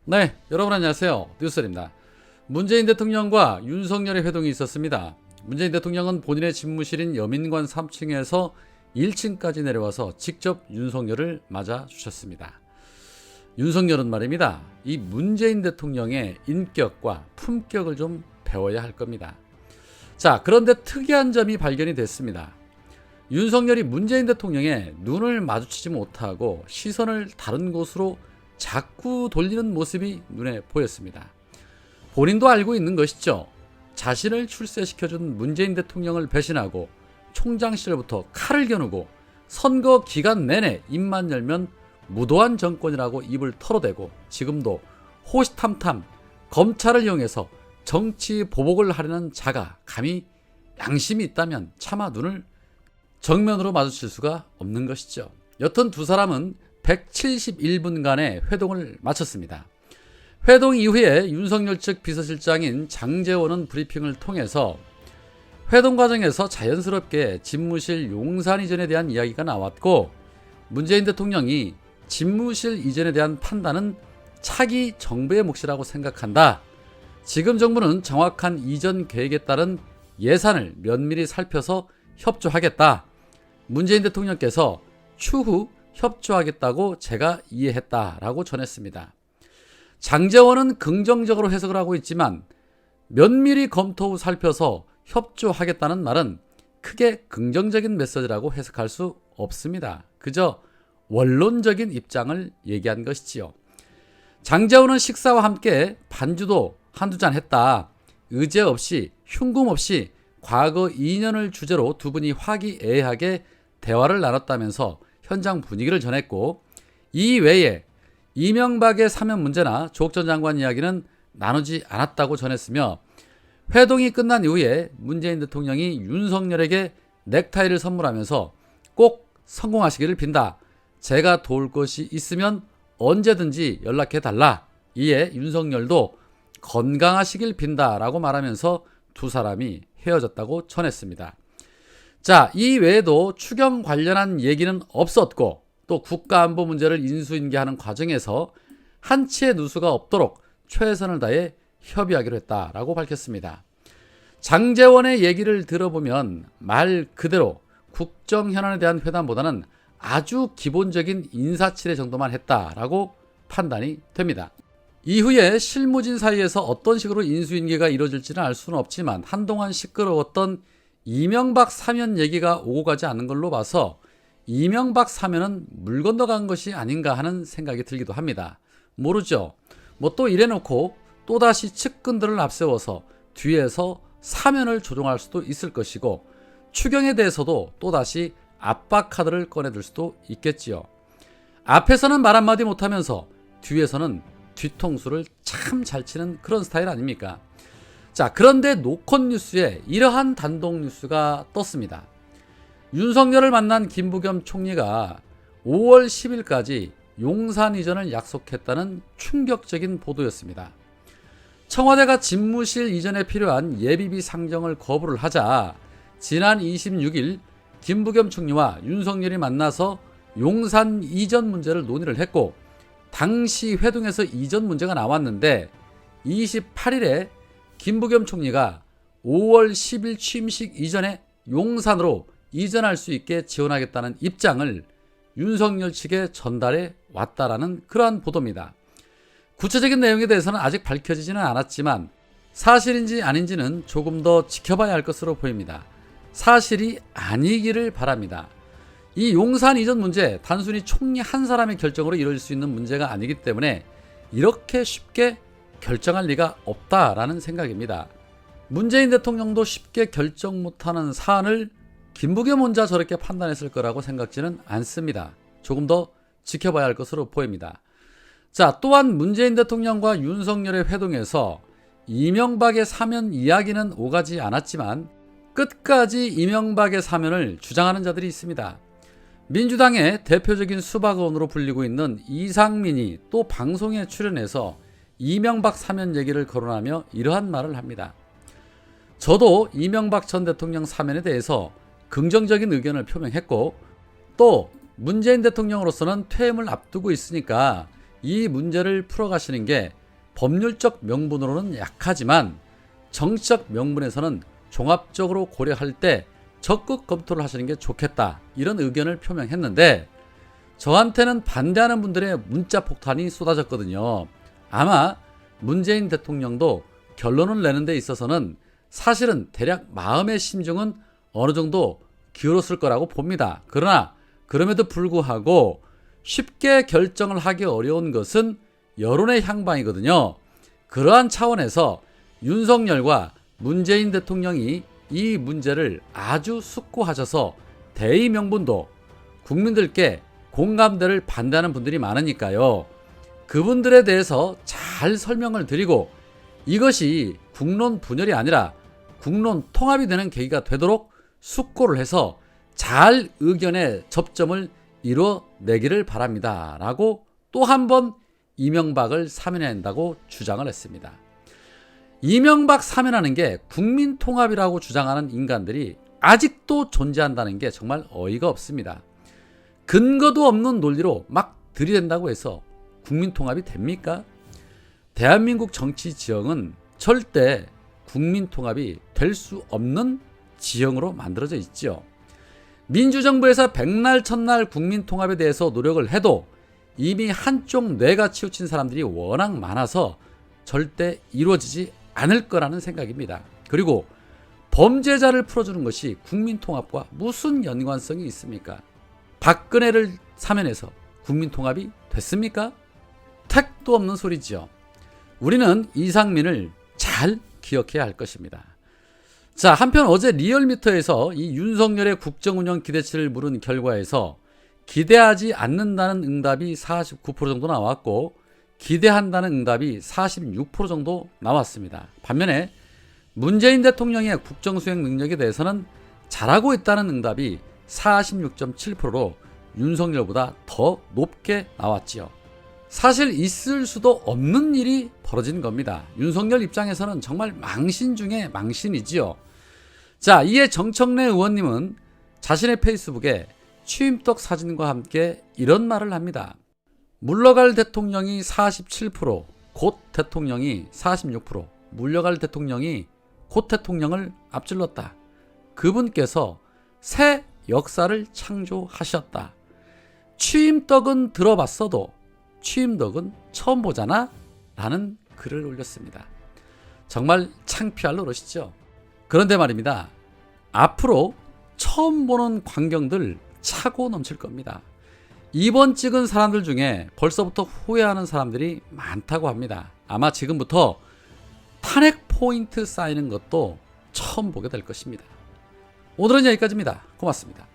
네, 여러분 안녕하세요. 뉴스입니다. 문재인 대통령과 윤석열의 회동이 있었습니다. 문재인 대통령은 본인의 집무실인 여민관 3층에서 1층까지 내려와서 직접 윤석열을 맞아주셨습니다. 윤석열은 말입니다. 이 문재인 대통령의 인격과 품격을 좀 배워야 할 겁니다. 자, 그런데 특이한 점이 발견이 됐습니다. 윤석열이 문재인 대통령의 눈을 마주치지 못하고 시선을 다른 곳으로 자꾸 돌리는 모습이 눈에 보였습니다. 본인도 알고 있는 것이죠. 자신을 출세시켜준 문재인 대통령을 배신하고 총장 시절부터 칼을 겨누고 선거 기간 내내 입만 열면 무도한 정권이라고 입을 털어대고 지금도 호시탐탐 검찰을 이용해서 정치 보복을 하려는 자가 감히 양심이 있다면 차마 눈을 정면으로 마주칠 수가 없는 것이죠. 여튼 두 사람은 171분간의 회동을 마쳤습니다. 회동 이후에 윤석열 측 비서실장인 장제원은 브리핑을 통해서 회동 과정에서 자연스럽게 집무실 용산 이전에 대한 이야기가 나왔고, 문재인 대통령이 집무실 이전에 대한 판단은 차기 정부의 몫이라고 생각한다. 지금 정부는 정확한 이전 계획에 따른 예산을 면밀히 살펴서 협조하겠다. 문재인 대통령께서 추후 협조하겠다고 제가 이해했다라고 전했습니다. 장제원은 긍정적으로 해석을 하고 있지만 면밀히 검토 후 살펴서 협조하겠다는 말은 크게 긍정적인 메시지라고 해석할 수 없습니다. 그저 원론적인 입장을 얘기한 것이지요. 장제원은 식사와 함께 반주도 한두 잔 했다. 의제 없이 흉금 없이 과거 2년을 주제로 두 분이 화기애애하게 대화를 나눴다면서 현장 분위기를 전했고, 이 외에 이명박의 사면 문제나 조국 전 장관 이야기는 나누지 않았다고 전했으며, 회동이 끝난 이후에 문재인 대통령이 윤석열에게 넥타이를 선물하면서 꼭 성공하시기를 빈다. 제가 도울 것이 있으면 언제든지 연락해달라. 이에 윤석열도 건강하시길 빈다라고 말하면서 두 사람이 헤어졌다고 전했습니다. 자, 이 외에도 추경 관련한 얘기는 없었고, 또 국가안보 문제를 인수인계하는 과정에서 한치의 누수가 없도록 최선을 다해 협의하기로 했다라고 밝혔습니다. 장제원의 얘기를 들어보면 말 그대로 국정 현안에 대한 회담보다는 아주 기본적인 인사치레 정도만 했다라고 판단이 됩니다. 이후에 실무진 사이에서 어떤 식으로 인수인계가 이루어질지는 알 수는 없지만 한동안 시끄러웠던 이명박 사면 얘기가 오고 가지 않은 걸로 봐서 이명박 사면은 물 건너간 것이 아닌가 하는 생각이 들기도 합니다. 모르죠. 뭐 또 이래놓고 또다시 측근들을 앞세워서 뒤에서 사면을 조종할 수도 있을 것이고, 추경에 대해서도 또다시 압박 카드를 꺼내들 수도 있겠지요. 앞에서는 말 한마디 못하면서 뒤에서는 뒤통수를 참 잘 치는 그런 스타일 아닙니까? 자, 그런데 노컷 뉴스에 이러한 단독 뉴스가 떴습니다. 윤석열을 만난 김부겸 총리가 5월 10일까지 용산 이전을 약속했다는 충격적인 보도였습니다. 청와대가 집무실 이전에 필요한 예비비 상정을 거부를 하자 지난 26일 김부겸 총리와 윤석열이 만나서 용산 이전 문제를 논의를 했고, 당시 회동에서 이전 문제가 나왔는데 28일에 김부겸 총리가 5월 10일 취임식 이전에 용산으로 이전할 수 있게 지원하겠다는 입장을 윤석열 측에 전달해 왔다라는 그러한 보도입니다. 구체적인 내용에 대해서는 아직 밝혀지지는 않았지만 사실인지 아닌지는 조금 더 지켜봐야 할 것으로 보입니다. 사실이 아니기를 바랍니다. 이 용산 이전 문제 단순히 총리 한 사람의 결정으로 이루어질 수 있는 문제가 아니기 때문에 이렇게 쉽게 결정할 리가 없다라는 생각입니다. 문재인 대통령도 쉽게 결정 못하는 사안을 김부겸 혼자 저렇게 판단했을 거라고 생각지는 않습니다. 조금 더 지켜봐야 할 것으로 보입니다. 자, 또한 문재인 대통령과 윤석열의 회동에서 이명박의 사면 이야기는 오가지 않았지만 끝까지 이명박의 사면을 주장하는 자들이 있습니다. 민주당의 대표적인 수박원으로 불리고 있는 이상민이 또 방송에 출연해서 이명박 사면 얘기를 거론하며 이러한 말을 합니다. 저도 이명박 전 대통령 사면에 대해서 긍정적인 의견을 표명했고, 또 문재인 대통령으로서는 퇴임을 앞두고 있으니까 이 문제를 풀어가시는 게 법률적 명분으로는 약하지만 정치적 명분에서는 종합적으로 고려할 때 적극 검토를 하시는 게 좋겠다, 이런 의견을 표명했는데 저한테는 반대하는 분들의 문자 폭탄이 쏟아졌거든요. 아마 문재인 대통령도 결론을 내는 데 있어서는 사실은 대략 마음의 심중은 어느 정도 기울었을 거라고 봅니다. 그러나 그럼에도 불구하고 쉽게 결정을 하기 어려운 것은 여론의 향방이거든요. 그러한 차원에서 윤석열과 문재인 대통령이 이 문제를 아주 숙고하셔서 대의 명분도 국민들께 공감대를 반대하는 분들이 많으니까요. 그분들에 대해서 잘 설명을 드리고 이것이 국론 분열이 아니라 국론 통합이 되는 계기가 되도록 숙고를 해서 잘 의견의 접점을 이뤄내기를 바랍니다. 라고 또 한 번 이명박을 사면해야 한다고 주장을 했습니다. 이명박 사면하는 게 국민 통합이라고 주장하는 인간들이 아직도 존재한다는 게 정말 어이가 없습니다. 근거도 없는 논리로 막 들이댄다고 해서 국민 통합이 됩니까? 대한민국 정치 지형은 절대 국민 통합이 될 수 없는 지형으로 만들어져 있죠. 민주정부에서 백날 첫날 국민 통합에 대해서 노력을 해도 이미 한쪽 뇌가 치우친 사람들이 워낙 많아서 절대 이루어지지 않을 거라는 생각입니다. 그리고 범죄자를 풀어주는 것이 국민 통합과 무슨 연관성이 있습니까? 박근혜를 사면해서 국민 통합이 됐습니까? 택도 없는 소리지요. 우리는 이상민을 잘 기억해야 할 것입니다. 자, 한편 어제 리얼미터에서 이 윤석열의 국정운영 기대치를 물은 결과에서 기대하지 않는다는 응답이 49% 정도 나왔고 기대한다는 응답이 46% 정도 나왔습니다. 반면에 문재인 대통령의 국정수행 능력에 대해서는 잘하고 있다는 응답이 46.7%로 윤석열보다 더 높게 나왔지요. 사실 있을 수도 없는 일이 벌어진 겁니다. 윤석열 입장에서는 정말 망신 중에 망신이지요. 자, 이에 정청래 의원님은 자신의 페이스북에 취임떡 사진과 함께 이런 말을 합니다. 물러갈 대통령이 47%, 곧 대통령이 46%, 물러갈 대통령이 곧 대통령을 앞질렀다. 그분께서 새 역사를 창조하셨다. 취임떡은 들어봤어도 취임떡은 처음 보잖아? 라는 글을 올렸습니다. 정말 창피할 노릇이죠. 그런데 말입니다. 앞으로 처음 보는 광경들 차고 넘칠 겁니다. 이번 찍은 사람들 중에 벌써부터 후회하는 사람들이 많다고 합니다. 아마 지금부터 탄핵 포인트 쌓이는 것도 처음 보게 될 것입니다. 오늘은 여기까지입니다. 고맙습니다.